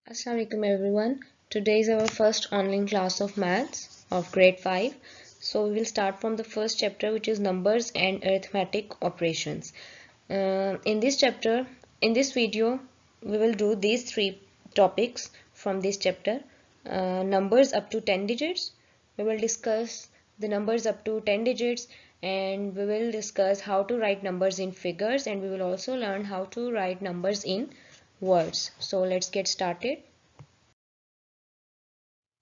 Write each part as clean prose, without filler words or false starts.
Assalamualaikum everyone. Today is our first online class of maths of grade 5. So we will start from the first chapter, which is numbers and arithmetic operations. In this chapter, in this video, we will do these three topics from this chapter. Numbers up to 10 digits. We will discuss the numbers up to 10 digits, and we will discuss how to write numbers in figures, and we will also learn how to write numbers in words. So let's get started.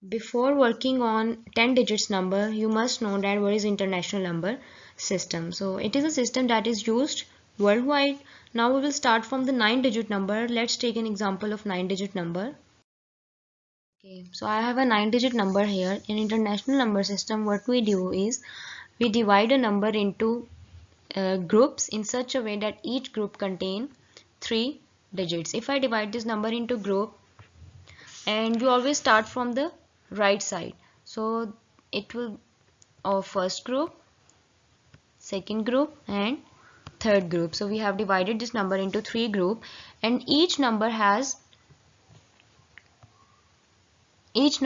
Before working on 10 digits number, you must know that what is international number system. So it is a system that is used worldwide. Now we will start from the 9 digit number. Let's take an example of 9 digit number. Okay, so I have a 9 digit number here. In international number system, what we do is we divide a number into groups in such a way that each group contain 3 digits. If I divide this number into group, and we always start from the right side, so it will our first group, second group and third group. So we have divided this number into 3 group, and each number has its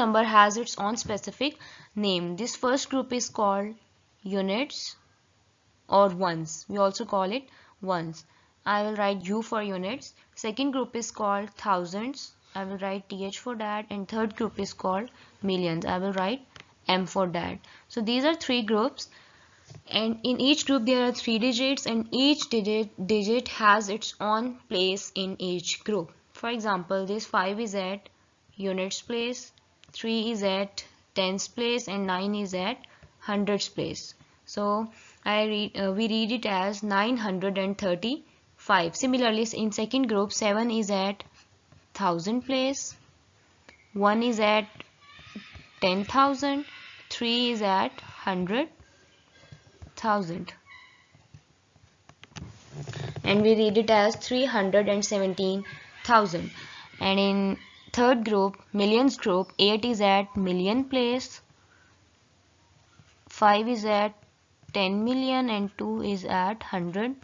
own specific name. This first group is called units or ones. We also call it ones. I will write U for units. Second group is called thousands. I will write TH for that. And third group is called millions. I will write M for that. So these are 3 groups, and in each group there are 3 digits, and each digit has its own place in each group. For example, this 5 is at units place, 3 is at tens place, and 9 is at hundreds place. So we read it as 935. Similarly, in second group, 7 is at thousand place, 1 is at 10,000, 3 is at 100,000, and we read it as 317,000. And in third group, millions group, 8 is at million place, 5 is at 10 million, and 2 is at 100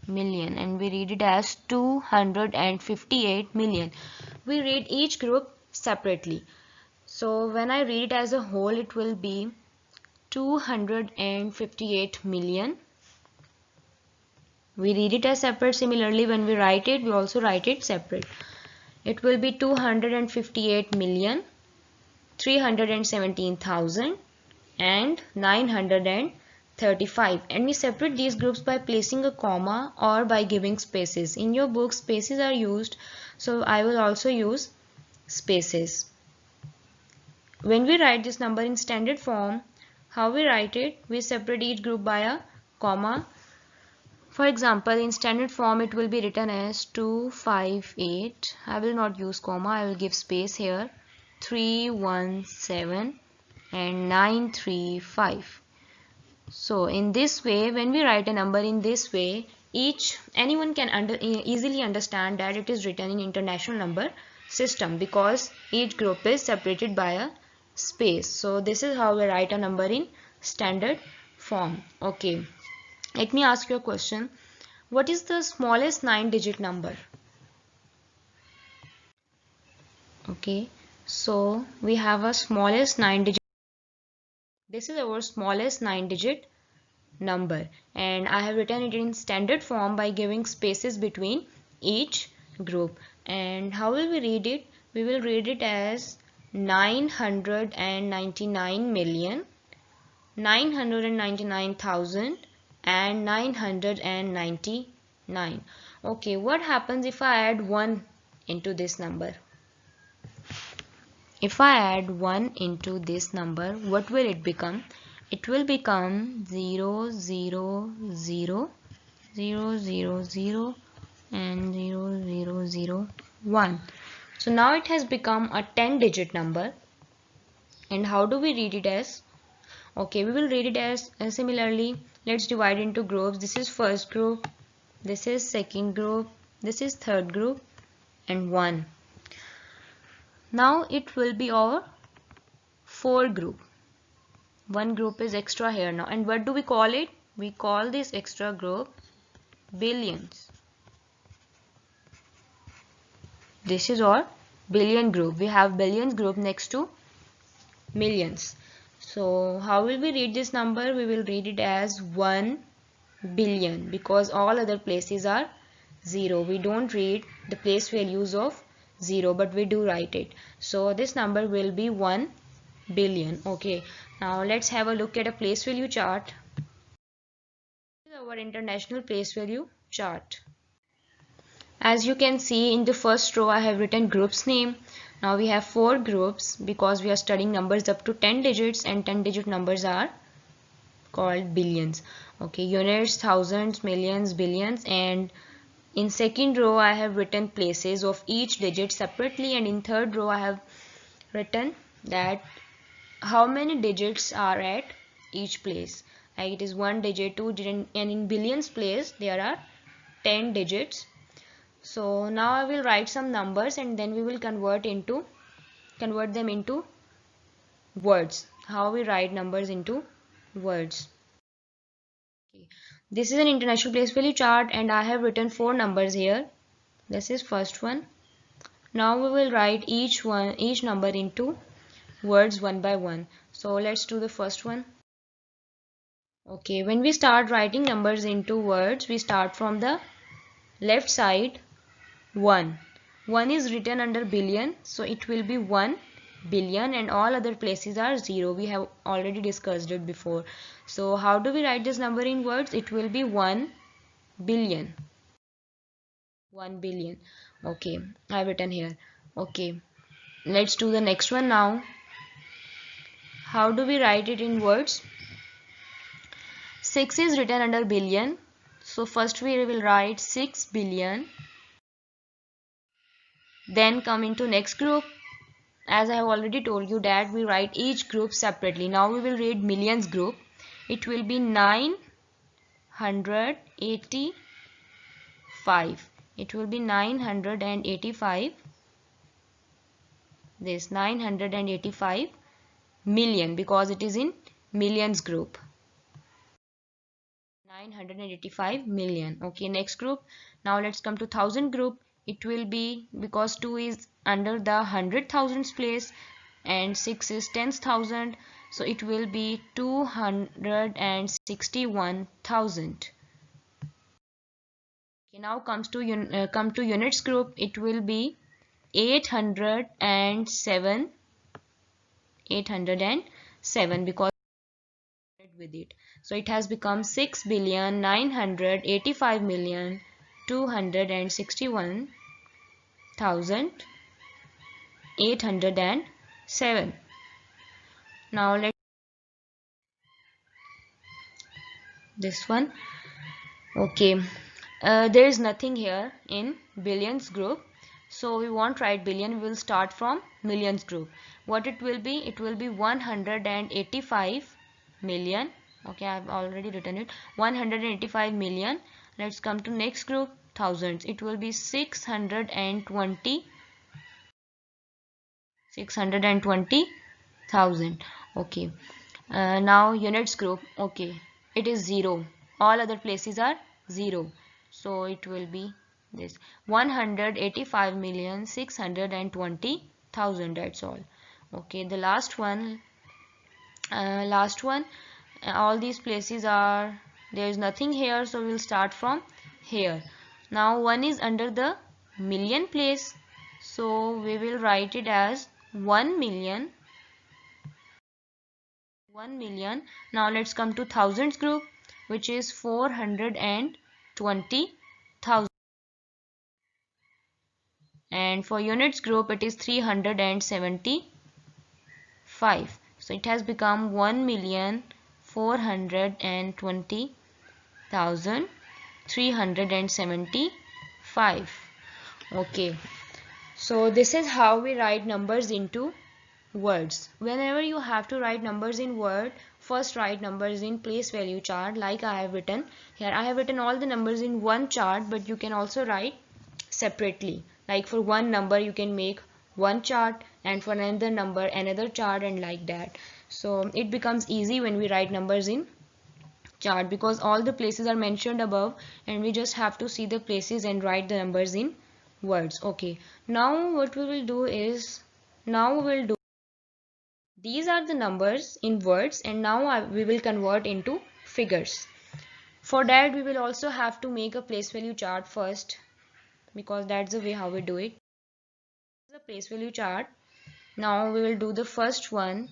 million, and we read it as 258 million. We read each group separately. So when I read it as a whole, it will be 258 million. We read it as separate. Similarly, when we write it, we also write it separate. It will be 258 million, 317,000 and 935. And we separate these groups by placing a comma or by giving spaces. In your book, spaces are used, so I will also use spaces. When we write this number in standard form, how we write it? We separate each group by a comma. For example, in standard form it will be written as 258. I will not use comma, I will give space here. 317 and 935. So in this way, when we write a number in this way, anyone can easily understand that it is written in international number system, because each group is separated by a space. So this is how we write a number in standard form. Okay, let me ask you a question. What is the smallest 9 digit number? Okay, so we have a smallest 9 digit. This is our smallest 9 digit number, and I have written it in standard form by giving spaces between each group. And how will we read it? We will read it as 999 million, 999,000 and 999. Okay, what happens if I add 1 into this number? If I add 1 into this number, what will it become? It will become 0, 0, 0, 0, 0, 0 and 0, 0, 0, 1. So now it has become a 10 digit number. And how do we read it as? Okay, we will read it as similarly. Let's divide into groups. This is first group, this is second group, this is third group, and 1. Now it will be our 4 group. One group is extra here now, and what do we call it? We call this extra group billions. This is our billion group. We have billions group next to millions. So how will we read this number? We will read it as 1 billion because all other places are 0. We don't read the place values of 0, but we do write it. So this number will be 1 billion. Okay, now let's have a look at a place value chart. This is our international place value chart. As you can see in the first row, I have written groups name. Now we have 4 groups because we are studying numbers up to 10 digits, and 10 digit numbers are called billions. Okay, units, thousands, millions, billions. And in second row I have written places of each digit separately, and in third row I have written that how many digits are at each place. Like it is 1 digit, 2 digit, and in billions place there are 10 digits. So now I will write some numbers and then we will convert them into words. How we write numbers into words. Okay. This is an international place value chart and I have written 4 numbers here. This is first one. Now we will write each number into words one by one. So let's do the first one. Okay, when we start writing numbers into words, we start from the left side. 1 is written under billion, so it will be 1 billion, and all other places are 0. We have already discussed it before. So how do we write this number in words? It will be 1 billion. 1 billion. Okay, I have written here. Okay, let's do the next one now. How do we write it in words? 6 is written under billion, so first we will write 6 billion. Then come into next group. As I have already told you that we write each group separately. Now we will read millions group. It will be 985. It will be 985. This 985 million because it is in millions group. 985 million. Okay, next group. Now let's come to thousand group. It will be, because 2 is under the 100,000s place and 6 is 10,000, so it will be 261,000. Okay, now come to units group. It will be 807 because with it, so it has become 6,985,261,807. Now let's this one. Okay, there is nothing here in billions group, so we won't write billion. We will start from millions group. What it will be? It will be 185 million. Okay, I have already written it. 185 million. Let's come to next group, thousands. It will be 620,000. Okay, now units group. Okay, it is 0. All other places are 0, so it will be this 185,620,000. That's all. Okay, the last one. All these places are, there is nothing here, so we'll start from here. Now 1 is under the million place, so we will write it as 1 million. 1 million. Now let's come to thousands group, which is 420,000, and for units group it is 375. So it has become 1,420,375. Okay, so this is how we write numbers into words. Whenever you have to write numbers in word, first write numbers in place value chart, like I have written here. I have written all the numbers in one chart, but you can also write separately. Like for one number you can make one chart, and for another number another chart, and like that. So it becomes easy when we write numbers in chart because all the places are mentioned above, and we just have to see the places and write the numbers in words. Okay, now what we will do is, now we will do, these are the numbers in words, and now we will convert into figures. For that we will also have to make a place value chart first, because that's the way how we do it. The place value chart. Now we will do the first one,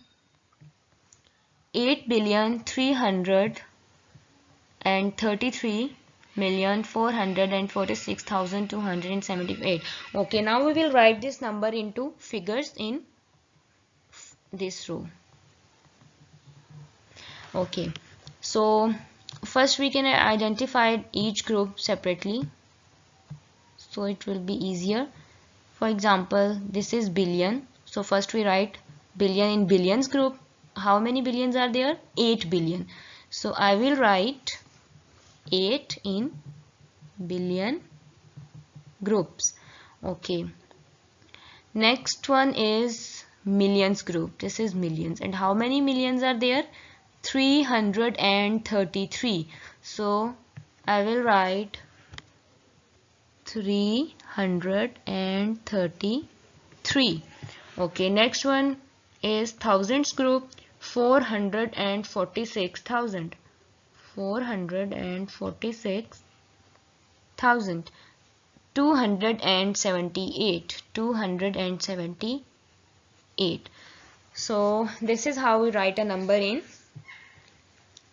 8,333,446,278. Okay, now we will write this number into figures in this row. Okay, so first we can identify each group separately, so it will be easier. For example, this is billion, so first we write billion in billions group. How many billions are there? 8 billion. So I will write 8 in billion groups. Okay, next one is millions group. This is millions, and how many millions are there? 333. So I will write 333. Okay, next one is thousands group, 446,000. 446,000. 278. 278. So this is how we write a number in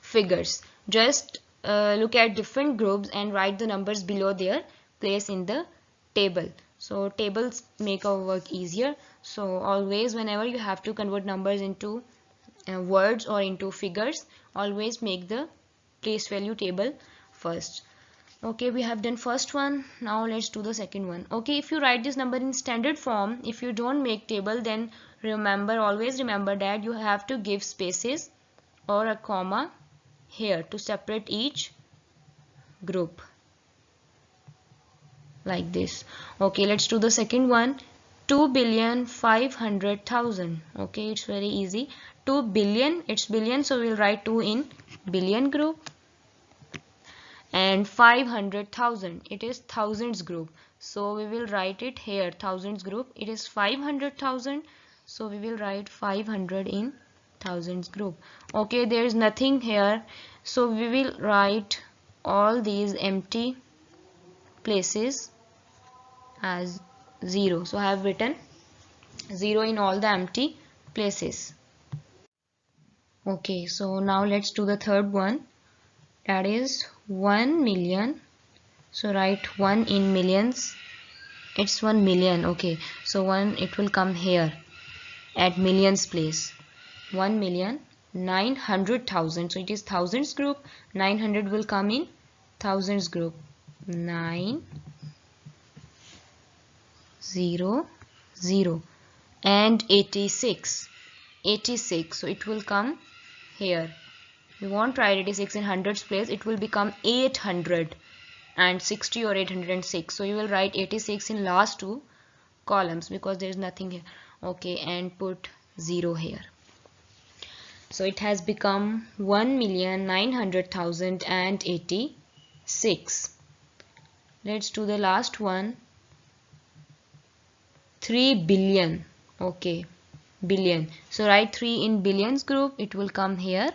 figures. Just look at different groups and write the numbers below their place in the table. So tables make our work easier. So always whenever you have to convert numbers into words or into figures, always make the place value table first. Okay, we have done first one. Now let's do the second one. Okay, if you write this number in standard form, if you don't make table, then always remember that you have to give spaces or a comma here to separate each group, like this. Okay, let's do the second one. 2,500,000. Okay, it's very easy. 2 billion, it's billion, so we'll write 2 in billion group. And 500,000, it is thousands group, so we will write it here, thousands group. It is 500,000, so we will write 500 in thousands group. Okay, there is nothing here, so we will write all these empty places as 0. So I have written 0 in all the empty places. Okay, so now let's do the third one, that is 1 million. So write 1 in millions, it's 1 million. Okay, so 1, it will come here at millions place. 1,900,000, so it is thousands group. 900 will come in thousands group. 9 0 0. And 86, so it will come here. We won't write 86 in hundreds place, it will become 860 or 806. So you will write 86 in last two columns because there is nothing here. Okay, and put 0 here. So it has become 1,900,086. Let's do the last one. 3 billion. Okay, billion. So write 3 in billions group, it will come here.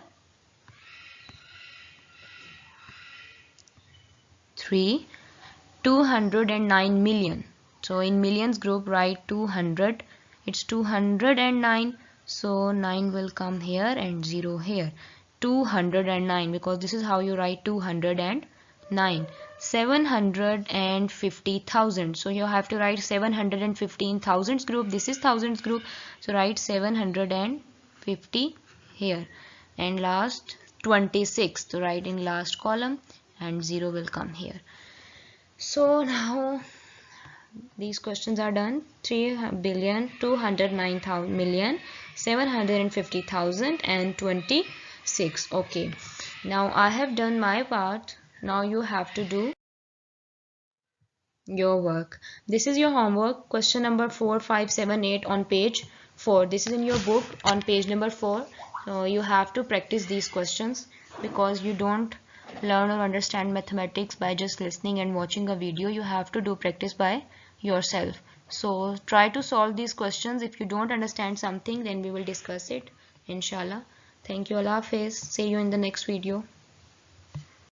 209 million. So in millions group write 200, it's 209, so 9 will come here and 0 here. 209, because this is how you write 209. 750,000, so you have to write 715 thousands group. This is thousands group, so write 750 here. And last 26, so write in last column and 0 will come here. So now these questions are done. 3,209,750,000 and 26. Okay, now I have done my part. Now you have to do your work. This is your homework, question number 4, 5, 7, 8 on page 4. This is in your book on page number 4. So you have to practice these questions, because you don't learn or understand mathematics by just listening and watching a video. You have to do practice by yourself. So try to solve these questions. If you don't understand something, then we will discuss it inshallah. Thank you. Allah Hafiz. See you in the next video.